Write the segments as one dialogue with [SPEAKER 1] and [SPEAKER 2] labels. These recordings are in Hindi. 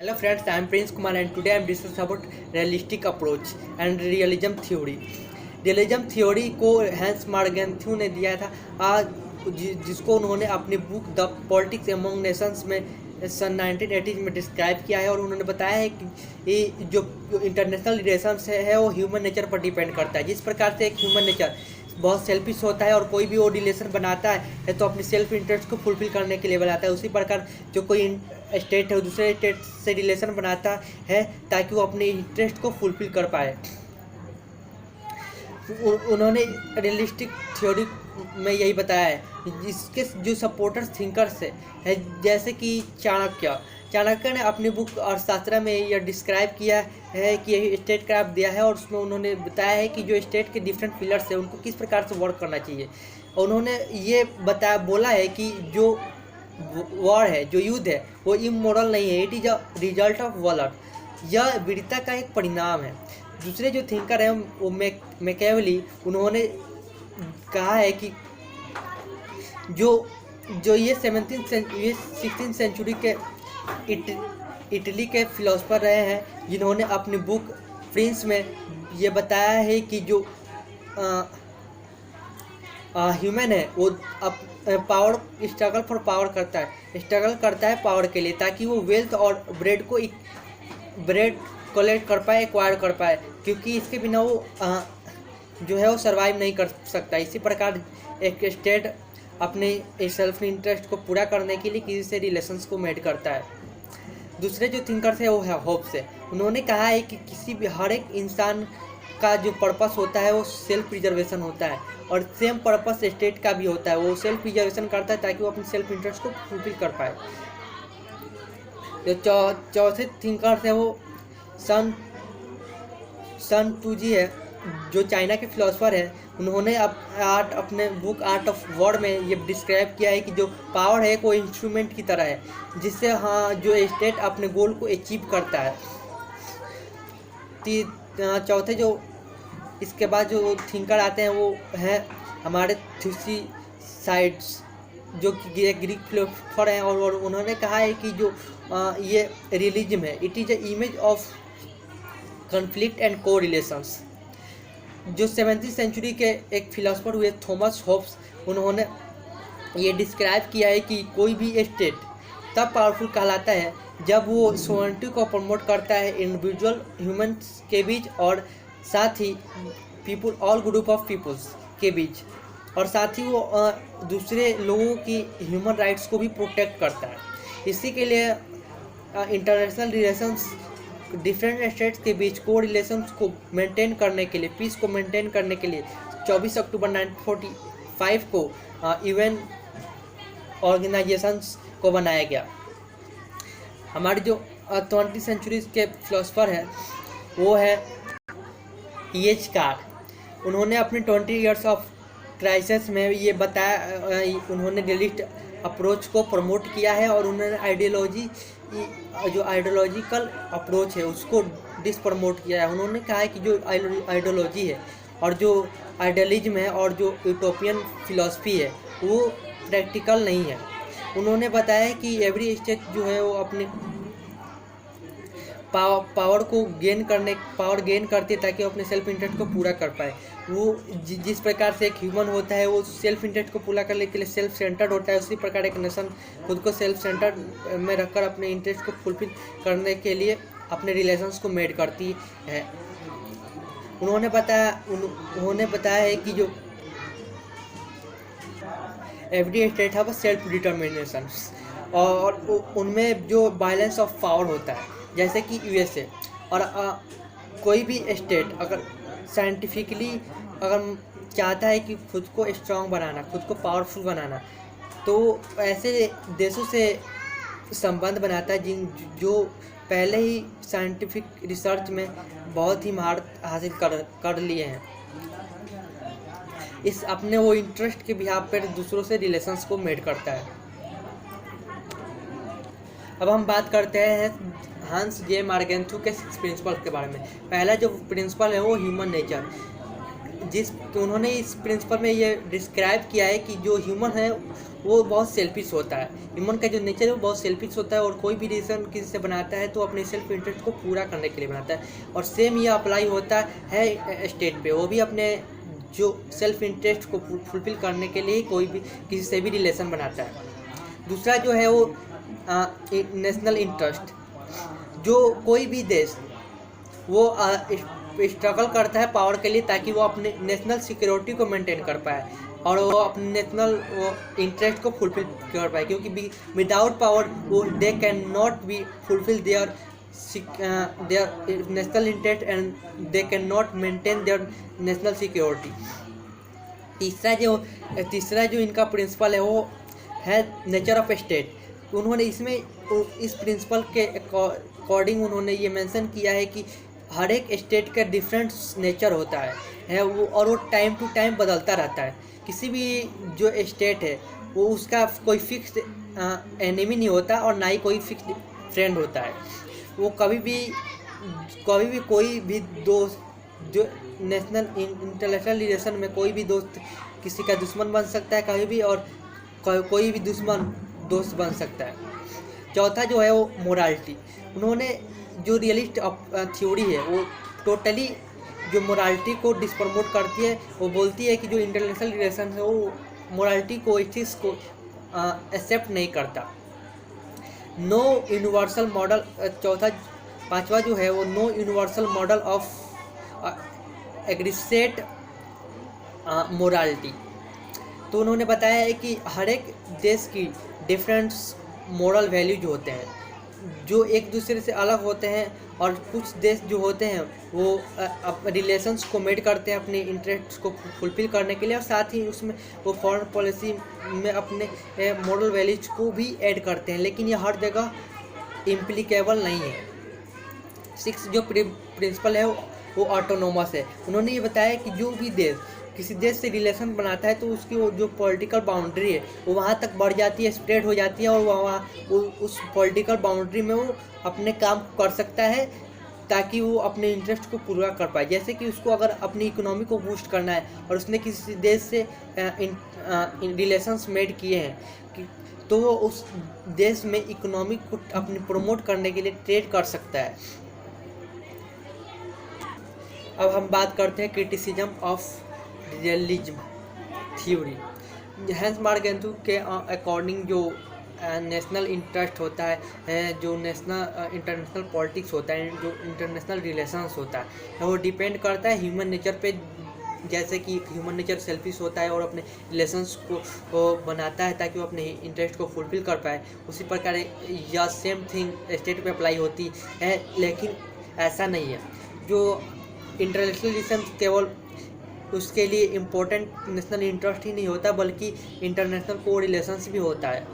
[SPEAKER 1] Hello friends, I am Prince Kumar and today I am discussing about realistic approach and realism theory. Realism theory को हैंस मार्गेंथ्यू ने दिया था जिसको उन्होंने अपनी book the politics among Nations में सन 1980 में डिस्क्राइब किया है और उन्होंने बताया है कि ये जो इंटरनेशनल रिलेशंस है वो ह्यूमन नेचर पर डिपेंड करता है। जिस प्रकार से एक ह्यूमन नेचर बहुत सेल्फिश होता है और कोई भी वो रिलेशन बनाता है तो अपनी सेल्फ इंटरेस्ट को फुलफिल करने के लिए बनाता है, उसी प्रकार जो कोई स्टेट है वो दूसरे स्टेट से रिलेशन बनाता है ताकि वो अपने इंटरेस्ट को फुलफिल कर पाए। उन्होंने रियलिस्टिक थ्योरी में यही बताया है। इसके जो सपोर्टर्स थिंकर्स है जैसे कि चाणक्य ने अपनी बुक अर्थशास्त्र में यह डिस्क्राइब किया है कि यही स्टेट क्राफ्ट दिया है और उसमें उन्होंने बताया है कि जो स्टेट के डिफरेंट पिलर्स है उनको किस प्रकार से वर्क करना चाहिए। उन्होंने ये बोला है कि जो वॉर है, जो युद्ध है, वो इमोरल नहीं है, it is a result of Waller. यह वीरता का एक परिणाम है। दूसरे जो थिंकर हैं वो मैकियावेली, उन्होंने कहा है कि जो ये 16th सेंचुरी के इटली के फिलोसफर रहे हैं जिन्होंने अपनी बुक प्रिंस में ये बताया है कि जो ह्यूमन है वो पावर स्ट्रगल करता है पावर के लिए ताकि वो वेल्थ और ब्रेड कलेक्ट कर पाए, एक्वायर कर पाए, क्योंकि इसके बिना वो जो है वो सर्वाइव नहीं कर सकता। इसी प्रकार एक स्टेट अपने सेल्फ इंटरेस्ट को पूरा करने के लिए किसी से रिलेशंस को मेड करता है। दूसरे जो थिंकर्स है वो है होप्स है। उन्होंने कहा है कि किसी भी हर एक इंसान का जो पर्पस होता है वो सेल्फ प्रिजर्वेशन होता है और सेम पर्पस स्टेट का भी होता है। वो सेल्फ प्रिजर्वेशन करता है ताकि वो अपने सेल्फ इंटरेस्ट को फुलफिल कर पाए। जो चौथे थिंकर्स है वो सन टूजी है, जो चाइना के फिलोसफर है। उन्होंने अपने बुक आर्ट ऑफ वॉर में ये डिस्क्राइब किया है कि जो पावर है कोई इंस्ट्रूमेंट की तरह है जिससे जो स्टेट अपने गोल को अचीव करता है। चौथे जो इसके बाद जो थिंकर आते हैं वो हैं हमारे थ्यूसिडाइड्स, जो कि एक ग्रीक फिलोसफर हैं और उन्होंने कहा है कि जो ये रियलिज्म है, it is a image of conflict and को रिलेशंस। जो 17th सेंचुरी के एक फिलोसफर हुए थॉमस होब्स, उन्होंने ये डिस्क्राइब किया है कि कोई भी स्टेट तब पावरफुल कहलाता है जब वो सोवर्निटी को प्रमोट करता है इंडिविजुअल ह्यूमंस के बीच और साथ ही ऑल ग्रुप ऑफ पीपल्स के बीच, और साथ ही वो दूसरे लोगों की ह्यूमन राइट्स को भी प्रोटेक्ट करता है। इसी के लिए इंटरनेशनल रिलेशंस डिफरेंट स्टेट्स के बीच को रिलेशंस को मेंटेन करने के लिए, पीस को मेंटेन करने के लिए 24 अक्टूबर 1945 को यूएन ऑर्गेनाइजेशंस को बनाया गया। हमारे जो 20th सेंचुरी के फिलोसफर हैं वो है E.H. कार्ड। उन्होंने अपने 20 ईयर्स ऑफ क्राइसिस में ये बताया, उन्होंने रियलिस्ट अप्रोच को प्रमोट किया है और उन्होंने आइडियोलॉजिकल अप्रोच है उसको डिसप्रमोट किया है। उन्होंने कहा है कि जो आइडियोलॉजी है और जो आइडियलिज्म है और जो यूटोपियन फिलॉसफी है वो प्रैक्टिकल नहीं है। उन्होंने बताया है कि एवरी स्टेट जो है वो अपने पावर गेन करती है ताकि वो अपने सेल्फ इंटरेस्ट को पूरा कर पाए। वो जिस प्रकार से एक ह्यूमन होता है वो सेल्फ इंटरेस्ट को पूरा करने के लिए सेल्फ सेंटर्ड होता है, उसी प्रकार एक नेशन खुद को सेल्फ सेंटर्ड में रखकर अपने इंटरेस्ट को फुलफिल करने के लिए अपने रिलेशंस को मेड करती है। उन्होंने बताया है कि जो एवरी स्टेट है वो सेल्फ डिटर्मिनेशन और उनमें जो बैलेंस ऑफ पावर होता है, जैसे कि यूएसए और कोई भी स्टेट अगर साइंटिफिकली अगर चाहता है कि खुद को स्ट्रांग बनाना, खुद को पावरफुल बनाना, तो ऐसे देशों से संबंध बनाता है जो पहले ही साइंटिफिक रिसर्च में बहुत ही महारत हासिल कर लिए हैं। इस अपने वो इंटरेस्ट के बिहाफ पर दूसरों से रिलेशंस को मेड करता है। अब हम बात करते हैं हांस जे मार्गेंथ्यू के 6 प्रिंसिपल के बारे में। पहला जो प्रिंसिपल है वो ह्यूमन नेचर। उन्होंने इस प्रिंसिपल में ये डिस्क्राइब किया है कि जो ह्यूमन है वो बहुत सेल्फिश होता है। ह्यूमन का जो नेचर है वो बहुत सेल्फिश होता है और कोई भी रिलेशन किसी से बनाता है तो अपने सेल्फ इंटरेस्ट को पूरा करने के लिए बनाता है। और सेम ये अप्लाई होता है स्टेट पे, वो भी अपने जो सेल्फ इंटरेस्ट को फुलफिल करने के लिए कोई भी किसी से भी रिलेशन बनाता है। दूसरा जो है वो नेशनल इंटरेस्ट। जो कोई भी देश वो स्ट्रगल करता है पावर के लिए ताकि वो अपने नेशनल सिक्योरिटी को मेंटेन कर पाए और वो अपने नेशनल इंटरेस्ट को फुलफिल कर पाए, क्योंकि विदाउट पावर वो they can not be fulfil there national interest and they can not maintain their national security. तीसरा जो इनका प्रिंसिपल है वो है नेचर ऑफ स्टेट। उन्होंने इसमें इस प्रिंसिपल के अकॉर्डिंग उन्होंने ये मेंशन किया है कि हर एक स्टेट का डिफरेंट नेचर होता है वो, और वो टाइम टू टाइम बदलता रहता है। किसी भी जो स्टेट है वो उसका कोई फिक्स एनिमी नहीं होता और ना ही कोई फिक्स फ्रेंड होता है। वो कभी भी कोई भी दोस्त जो नेशनल इंटरनेशनल रिलेशन में कोई भी दोस्त किसी का दुश्मन बन सकता है कभी भी, और कोई भी दुश्मन दोस्त बन सकता है। चौथा जो है वो मोरालिटी। उन्होंने जो रियलिस्ट थ्योरी है वो टोटली जो मोरालिटी को डिसप्रमोट करती है। वो बोलती है कि जो इंटरनेशनल रिलेशन है वो मोरालिटी को एथिक्स को एक्सेप्ट नहीं करता। No universal model. पांचवा जो है वो नो यूनिवर्सल मॉडल ऑफ एग्रीसेट मोरालिटी। तो उन्होंने बताया है कि हर एक देश की डिफरेंट मोरल वैल्यूज होते हैं जो एक दूसरे से अलग होते हैं, और कुछ देश जो होते हैं वो रिलेशंस को मेड करते हैं अपने इंटरेस्ट को फुलफिल करने के लिए, और साथ ही उसमें वो फॉरेन पॉलिसी में अपने मोरल वैल्यूज को भी ऐड करते हैं, लेकिन ये हर जगह इम्प्लीकेबल नहीं है। 6 जो प्रिंसिपल है वो ऑटोनोमस है। उन्होंने ये बताया कि जो भी देश किसी देश से रिलेशन बनाता है तो उसकी वो जो पॉलिटिकल बाउंड्री है वो वहाँ तक बढ़ जाती है, स्प्रेड हो जाती है, और वहाँ उस पॉलिटिकल बाउंड्री में वो अपने काम कर सकता है ताकि वो अपने इंटरेस्ट को पूरा कर पाए। जैसे कि उसको अगर अपनी इकोनॉमी को बूस्ट करना है और उसने किसी देश से रिलेशंस मेड किए हैं तो वो उस देश में इकोनॉमी को अपनी प्रमोट करने के लिए ट्रेड कर सकता है। अब हम बात करते हैं criticism of realism theory. Hans Morgenthau के अकॉर्डिंग जो नेशनल इंटरेस्ट होता है, जो नेशनल इंटरनेशनल पॉलिटिक्स होता है, जो इंटरनेशनल रिलेशंस होता है वो डिपेंड करता है ह्यूमन नेचर पे। जैसे कि ह्यूमन नेचर सेल्फिश होता है और अपने रिलेशंस को बनाता है ताकि वो अपने इंटरेस्ट को फुलफिल कर पाए, उसी प्रकार यह सेम थिंग स्टेट पे अप्लाई होती है। लेकिन ऐसा नहीं है। जो इंटरनेशनल रिलेशन केवल उसके लिए इम्पोर्टेंट नेशनल इंटरेस्ट ही नहीं होता बल्कि इंटरनेशनल को रिलेशंस भी होता है।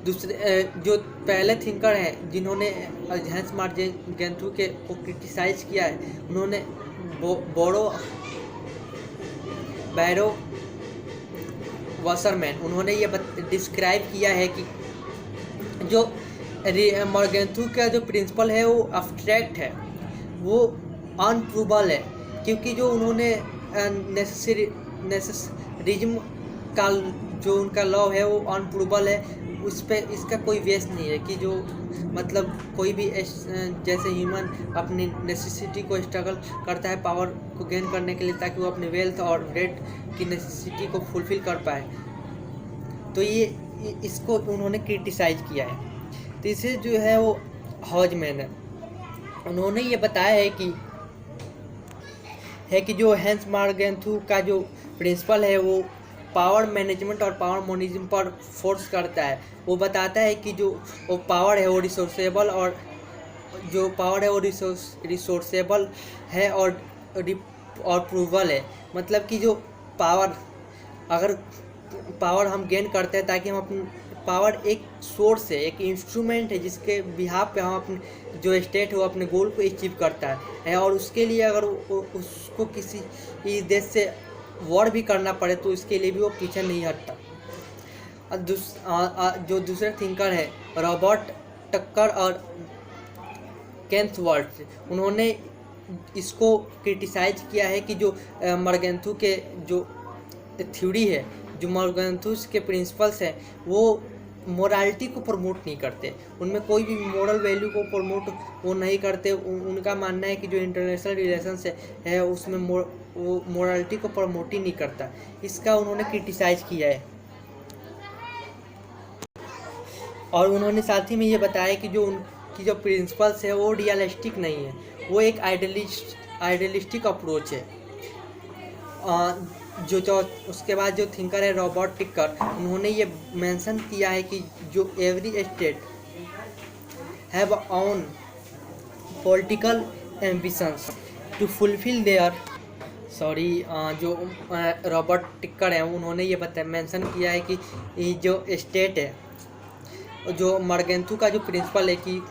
[SPEAKER 1] दूसरे जो पहले थिंकर हैं जिन्होंने हैंस मार्गेंथू के को क्रिटिसाइज किया है, उन्होंने बैरो वासरमैन, उन्होंने ये डिस्क्राइब किया है कि जो मार्गेंथू का जो प्रिंसिपल है वो अब्स्ट्रैक्ट है, वो अनप्रूवेबल है, क्योंकि जो उन्होंने नेसेसरिज्म का जो उनका लॉ है वो अनप्रूवेबल है। उस पर इसका कोई बेस नहीं है कि जो मतलब कोई भी जैसे ह्यूमन अपनी नेसेसिटी को स्ट्रगल करता है पावर को गेन करने के लिए ताकि वो अपने वेल्थ और ब्रेड की नेसेसिटी को फुलफिल कर पाए, तो ये इसको उन्होंने क्रिटिसाइज किया है। तीसरे जो है वो हॉजमैन है। उन्होंने ये बताया है कि जो हैंस मार्गेंथू का जो प्रिंसिपल है वो पावर मैनेजमेंट और पावर मोनिज्म पर फोर्स करता है। वो बताता है कि जो वो पावर है वो रिसोर्सेबल, और जो पावर है वो रिसोर्सेबल है और प्रूवेबल है। मतलब कि जो अगर पावर हम गेन करते हैं ताकि हम अपने पावर एक सोर्स है, एक इंस्ट्रूमेंट है जिसके बिहाफ पे हम अपने जो स्टेट है वो अपने गोल को अचीव करता है, और उसके लिए अगर उसको किसी देश से वॉर भी करना पड़े तो इसके लिए भी वो पीछे नहीं हटता। जो दूसरे थिंकर है रॉबर्ट टक्कर और केन्थ वर्थ, उन्होंने इसको क्रिटिसाइज किया है कि जो मर्गेंथू के जो थ्योरी है, जो मर्गेंथुस के प्रिंसिपल्स हैं, वो मोरालिटी को प्रमोट नहीं करते, उनमें कोई भी मोरल वैल्यू को प्रमोट वो नहीं करते। उनका मानना है कि जो इंटरनेशनल रिलेशंस है उसमें वो मोरालिटी को प्रमोट ही नहीं करता। इसका उन्होंने क्रिटिसाइज किया है। और उन्होंने साथ ही में ये बताया कि जो उनकी जो प्रिंसिपल्स है वो रियलिस्टिक नहीं है, वो एक आइडियलिस्टिक अप्रोच है। जो उसके बाद जो थिंकर है रॉबर्ट टिकर, उन्होंने ये मेंशन किया है कि जो every state have on political ambitions to fulfil their जो रॉबर्ट टिकर है उन्होंने ये मेंशन किया है कि जो स्टेट है, जो मर्गेंथू का जो प्रिंसिपल है कि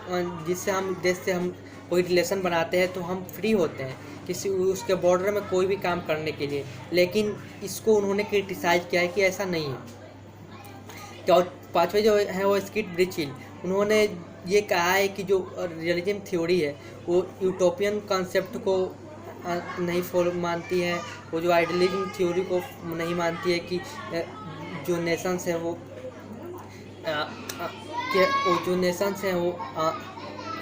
[SPEAKER 1] जिससे हम देश से हम कोई रिलेशन बनाते हैं तो हम फ्री होते हैं किसी उसके बॉर्डर में कोई भी काम करने के लिए, लेकिन इसको उन्होंने क्रिटिसाइज किया है कि ऐसा नहीं है। तो पांचवें जो है वो स्किट ब्रिचिल, उन्होंने ये कहा है कि जो रियलिज्म थ्योरी है वो यूटोपियन कॉन्सेप्ट को नहीं फॉलो मानती है, वो जो आइडियलिज्म थ्योरी को नहीं मानती है कि जो नेशंस है वो जो नेशंस हैं वो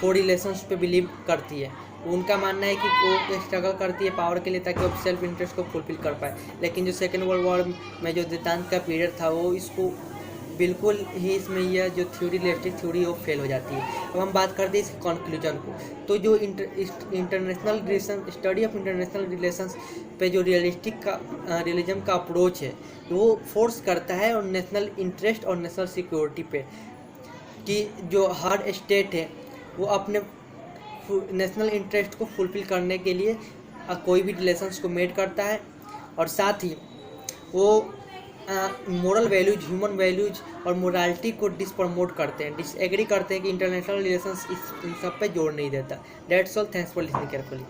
[SPEAKER 1] कोरिलेशंस पे बिलीव करती है। उनका मानना है कि वो स्ट्रगल करती है पावर के लिए ताकि वो सेल्फ इंटरेस्ट को फुलफिल कर पाए, लेकिन जो सेकेंड वर्ल्ड वॉर में जो देतांत का पीरियड था वो इसको बिल्कुल ही इसमें यह जो थ्योरी रियलिस्टिक थ्योरी वो फेल हो जाती है। अब हम बात करते हैं इसके कंक्लूजन को, तो जो international relation study of international relations पे जो रियलिज्म का अप्रोच है वो फोर्स करता है और नेशनल इंटरेस्ट और नेशनल सिक्योरिटी पे कि जो हर स्टेट है वो अपने नेशनल इंटरेस्ट को फुलफिल करने के लिए कोई भी रिलेशंस को मेड करता है, और साथ ही वो मोरल वैल्यूज, ह्यूमन वैल्यूज और मोरालिटी को डिसप्रमोट करते हैं, डिसएग्री करते हैं कि इंटरनेशनल रिलेशंस इन सब पे जोर नहीं देता। That's all, thanks for listening carefully.